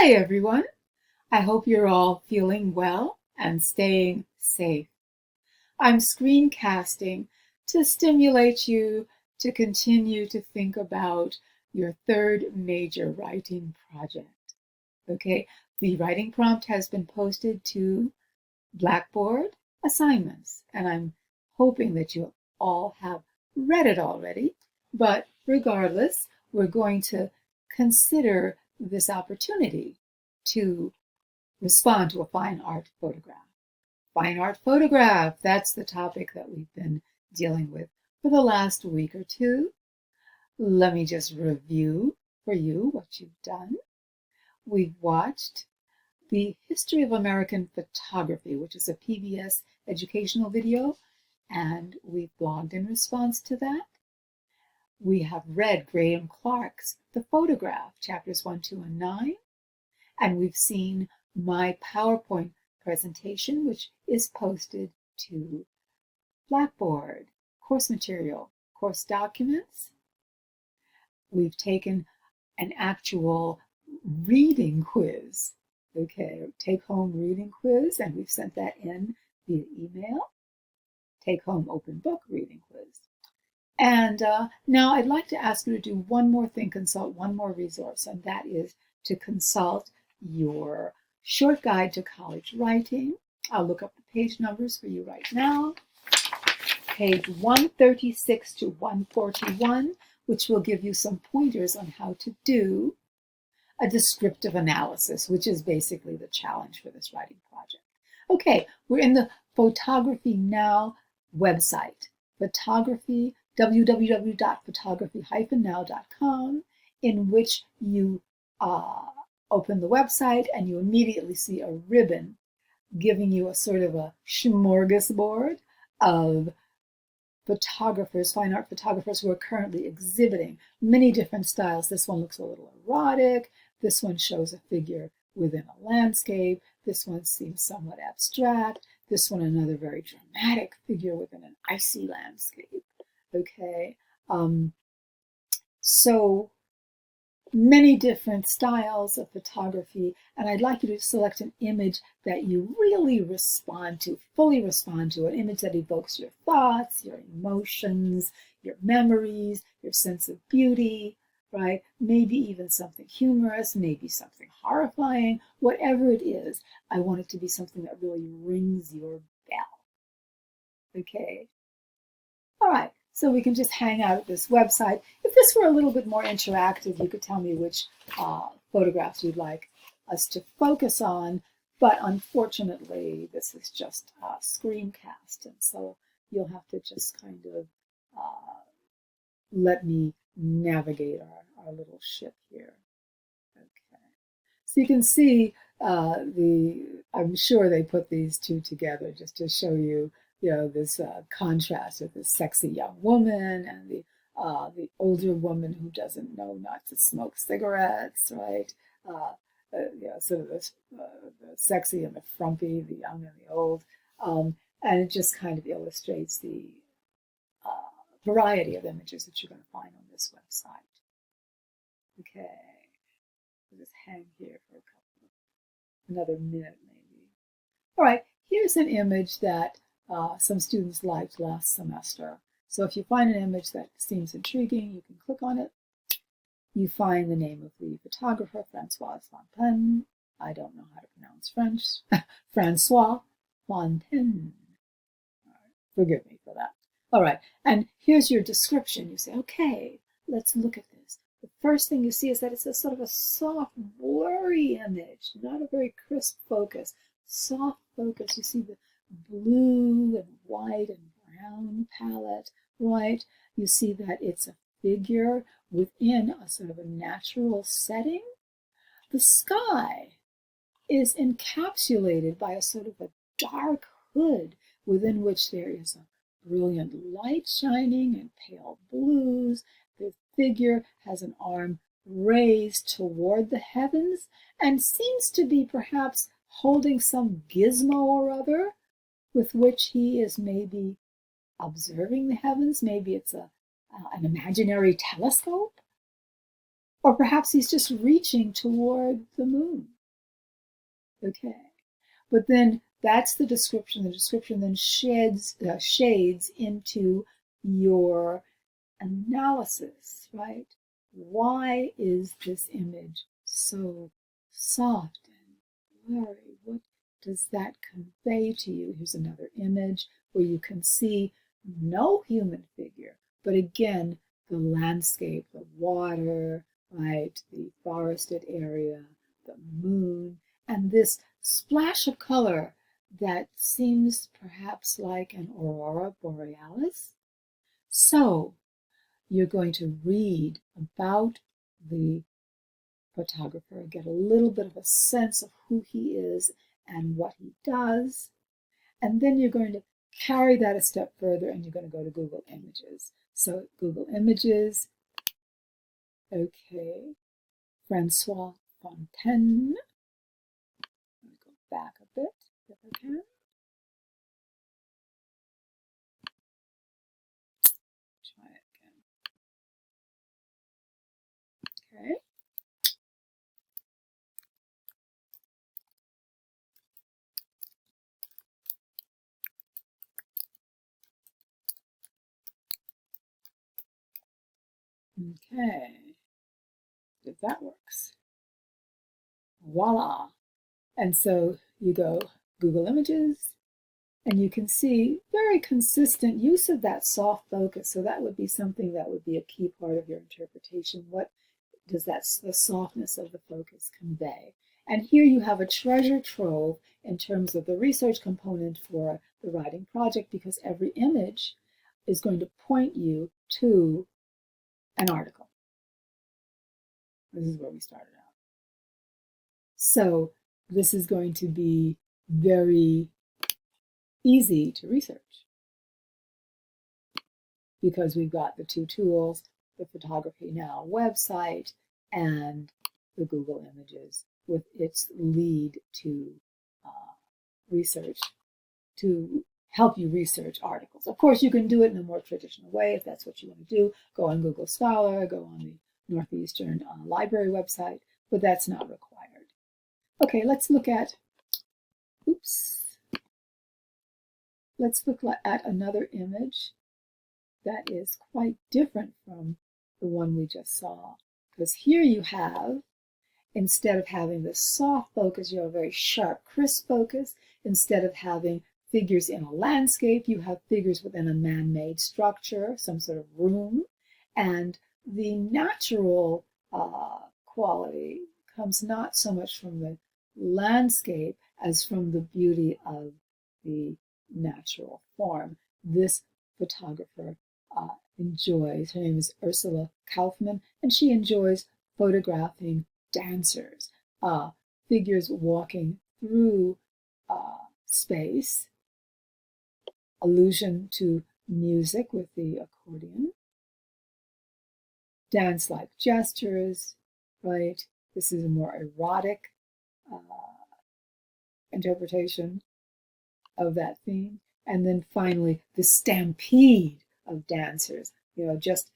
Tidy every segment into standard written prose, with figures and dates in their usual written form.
Hi, everyone. I hope you're all feeling well and staying safe. I'm screencasting to stimulate you to continue to think about your third major writing project. Okay, the writing prompt has been posted to Blackboard assignments, and I'm hoping that you all have read it already. But regardless, we're going to consider this opportunity to respond to a fine art photograph. Fine art photograph, that's the topic that we've been dealing with for the last week or two. Let me just review for you what you've done. We've watched the History of American Photography, which is a PBS educational video, and we've blogged in response to that. We have read Graham Clark's The Photograph, chapters 1, 2, and 9, and we've seen my PowerPoint presentation, which is posted to Blackboard, course material, course documents. We've taken an actual reading quiz, okay, take-home reading quiz, and we've sent that in via email, take-home open book reading quiz. And now I'd like to ask you to do one more thing, consult one more resource, and that is to consult your short guide to college writing. I'll look up the page numbers for you right now. Page 136 to 141, which will give you some pointers on how to do a descriptive analysis, which is basically the challenge for this writing project. Okay, we're in the Photography Now website, www.photography-now.com, in which you open the website and you immediately see a ribbon giving you a sort of a smorgasbord of photographers, fine art photographers who are currently exhibiting many different styles. This one looks a little erotic. This one shows a figure within a landscape. This one seems somewhat abstract. This one, another very dramatic figure within an icy landscape. Okay, so many different styles of photography, and I'd like you to select an image that you really respond to, fully respond to, an image that evokes your thoughts, your emotions, your memories, your sense of beauty, right? Maybe even something humorous, maybe something horrifying, whatever it is. I want it to be something that really rings your bell, okay? All right. So we can just hang out at this website. If this were a little bit more interactive, you could tell me which photographs you'd like us to focus on. But unfortunately, this is just a screencast. And so you'll have to just kind of let me navigate our little ship here. Okay. So you can see I'm sure they put these two together just to show you this contrast with this sexy young woman and the older woman who doesn't know not to smoke cigarettes, right? Sort of the sexy and the frumpy, the young and the old. And it just kind of illustrates the variety of images that you're going to find on this website. Okay, we'll just hang here for another minute maybe. All right, here's an image that some students liked last semester. So if you find an image that seems intriguing, you can click on it. You find the name of the photographer, Francois Fontaine. I don't know how to pronounce French. Francois Fontaine. All right, forgive me for that. All right, and here's your description. You say, okay, let's look at this. The first thing you see is that it's a sort of a soft, blurry image, not a very crisp focus. Soft focus. You see the blue and white and brown palette, right? You see that it's a figure within a sort of a natural setting. The sky is encapsulated by a sort of a dark hood within which there is a brilliant light shining and pale blues. The figure has an arm raised toward the heavens and seems to be perhaps holding some gizmo or other with which he is maybe observing the heavens. Maybe it's an imaginary telescope. Or perhaps he's just reaching toward the moon. Okay. But then that's the description. The description then shades into your analysis, right? Why is this image so soft and blurry? What does that convey to you? Here's another image where you can see no human figure, but again, the landscape, the water, right, the forested area, the moon, and this splash of color that seems perhaps like an aurora borealis. So you're going to read about the photographer, get a little bit of a sense of who he is and what he does, and then you're going to carry that a step further and you're going to go to Google Images. So Google Images, okay, Francois Fontaine. Let me go back a bit if I can. Try it again. Okay. Okay, if that works. Voila. And so you go Google Images, and you can see very consistent use of that soft focus. So that would be something that would be a key part of your interpretation. What does the softness of the focus convey? And here you have a treasure trove in terms of the research component for the writing project, because every image is going to point you to an article. This is where we started out. So this is going to be very easy to research because we've got the two tools, the Photography Now website and the Google Images with its lead to research, to help you research articles. Of course, you can do it in a more traditional way if that's what you want to do. Go on Google Scholar, go on the Northeastern Library website, but that's not required. Okay, let's look at, let's look at another image that is quite different from the one we just saw. Because here you have, instead of having the soft focus, you have a very sharp, crisp focus. Instead of having figures in a landscape, you have figures within a man-made structure, some sort of room. And the natural quality comes not so much from the landscape as from the beauty of the natural form. This photographer enjoys, her name is Ursula Kaufmann, and she enjoys photographing dancers, figures walking through space, allusion to music with the accordion, dance-like gestures, right? This is a more erotic interpretation of that theme. And then finally, the stampede of dancers, you know, just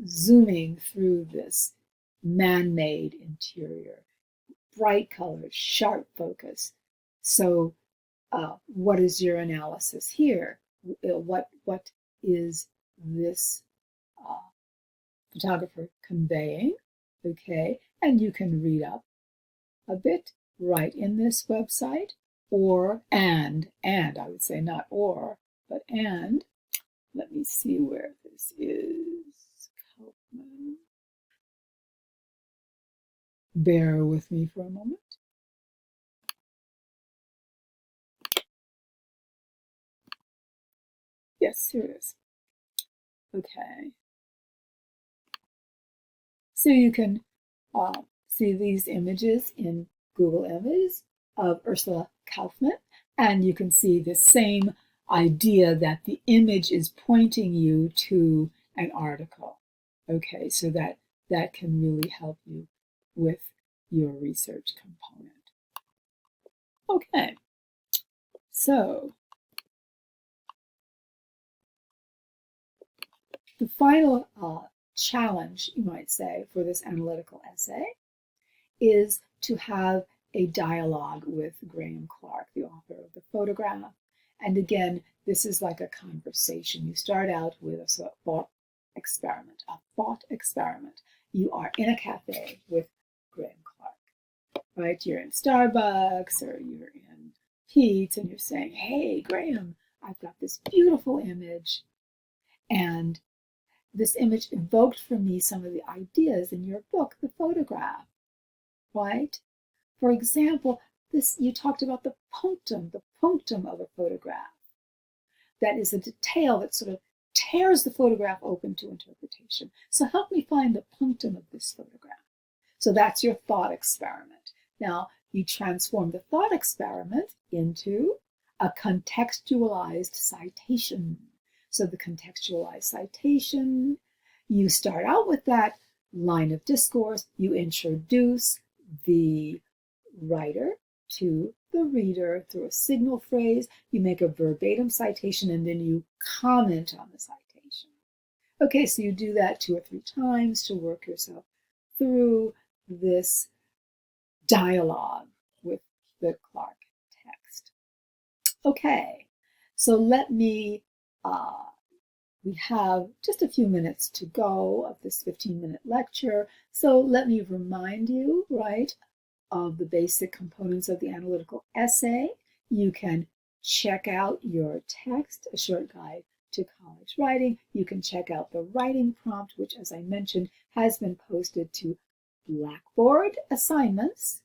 zooming through this man-made interior, bright colors, sharp focus. So what is your analysis here? What is this photographer conveying? Okay, and you can read up a bit right in this website, or and I would say not or, but and. Let me see where this is. Kaufmann. Bear with me for a moment. Yes, here it is. Okay. So you can see these images in Google Images of Ursula Kaufmann, and you can see the same idea that the image is pointing you to an article. Okay, so that can really help you with your research component. Okay, so the final challenge, you might say, for this analytical essay is to have a dialogue with Graham Clark, the author of the photograph. And again, this is like a conversation. You start out with a sort of thought experiment, You are in a cafe with Graham Clark, right? You're in Starbucks or you're in Pete's and you're saying, hey, Graham, I've got this beautiful image, and this image evoked for me some of the ideas in your book, The Photograph, right? For example, you talked about the punctum of a photograph. That is a detail that sort of tears the photograph open to interpretation. So help me find the punctum of this photograph. So that's your thought experiment. Now, you transform the thought experiment into a contextualized citation. So the contextualized citation, you start out with that line of discourse, you introduce the writer to the reader through a signal phrase, you make a verbatim citation, and then you comment on the citation. Okay, so you do that 2 or 3 times to work yourself through this dialogue with the Clark text. Okay, so let me, we have just a few minutes to go of this 15-minute lecture, so let me remind you, right, of the basic components of the analytical essay. You can check out your text, A Short Guide to College Writing. You can check out the writing prompt, which, as I mentioned, has been posted to Blackboard assignments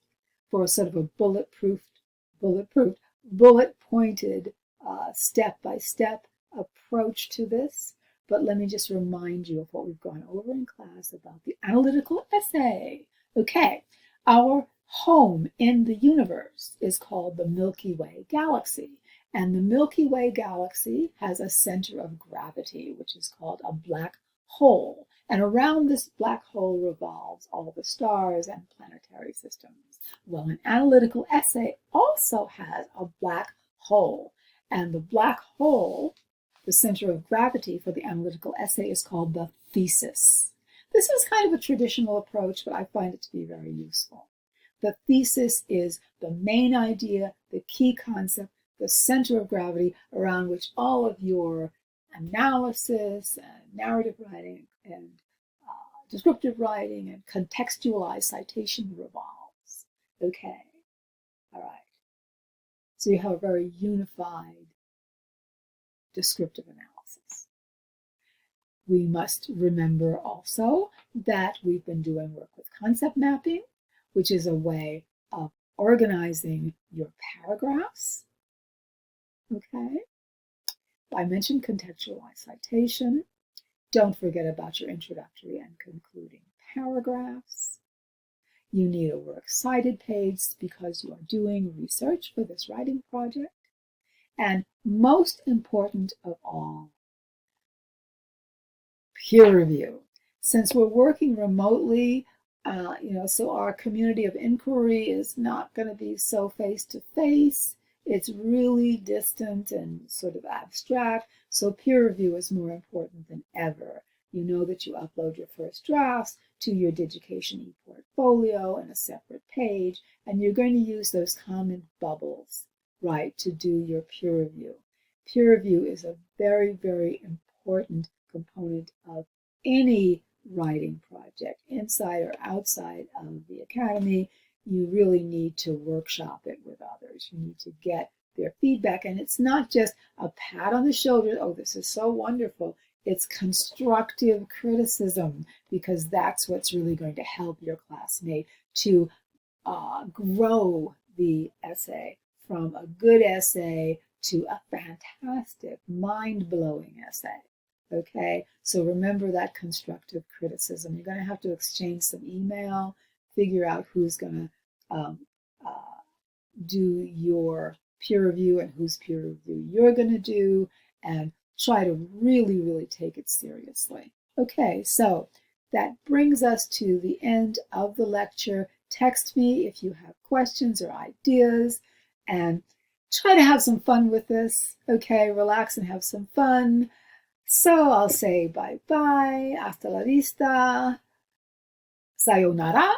for sort of a bullet-pointed, step-by-step approach to this. But let me just remind you of what we've gone over in class about the analytical essay. Okay, our home in the universe is called the Milky Way galaxy. And the Milky Way galaxy has a center of gravity, which is called a black hole. And around this black hole revolves all the stars and planetary systems. Well, an analytical essay also has a black hole. And the black hole, the center of gravity for the analytical essay, is called the thesis. This is kind of a traditional approach, but I find it to be very useful. The thesis is the main idea, the key concept, the center of gravity around which all of your analysis and narrative writing and descriptive writing and contextualized citation revolves. Okay, all right. So you have a very unified descriptive analysis. We must remember also that we've been doing work with concept mapping, which is a way of organizing your paragraphs. Okay. I mentioned contextualized citation. Don't forget about your introductory and concluding paragraphs. You need a works cited page because you are doing research for this writing project. And most important of all, peer review. Since we're working remotely, so our community of inquiry is not going to be so face-to-face. It's really distant and sort of abstract. So peer review is more important than ever. You know that you upload your first drafts to your Digication ePortfolio in a separate page, and you're going to use those comment bubbles, right, to do your peer review. Peer review is a very, very important component of any writing project, inside or outside of the academy. You really need to workshop it with others. You need to get their feedback. And it's not just a pat on the shoulder, oh, this is so wonderful. It's constructive criticism, because that's what's really going to help your classmate to grow the essay from a good essay to a fantastic, mind-blowing essay. Okay, so remember that constructive criticism. You're going to have to exchange some email, figure out who's going to do your peer review and whose peer review you're going to do, and try to really, really take it seriously. Okay, so that brings us to the end of the lecture. Text me if you have questions or ideas, and try to have some fun with this. Okay, relax and have some fun. So I'll say bye-bye, hasta la vista, sayonara.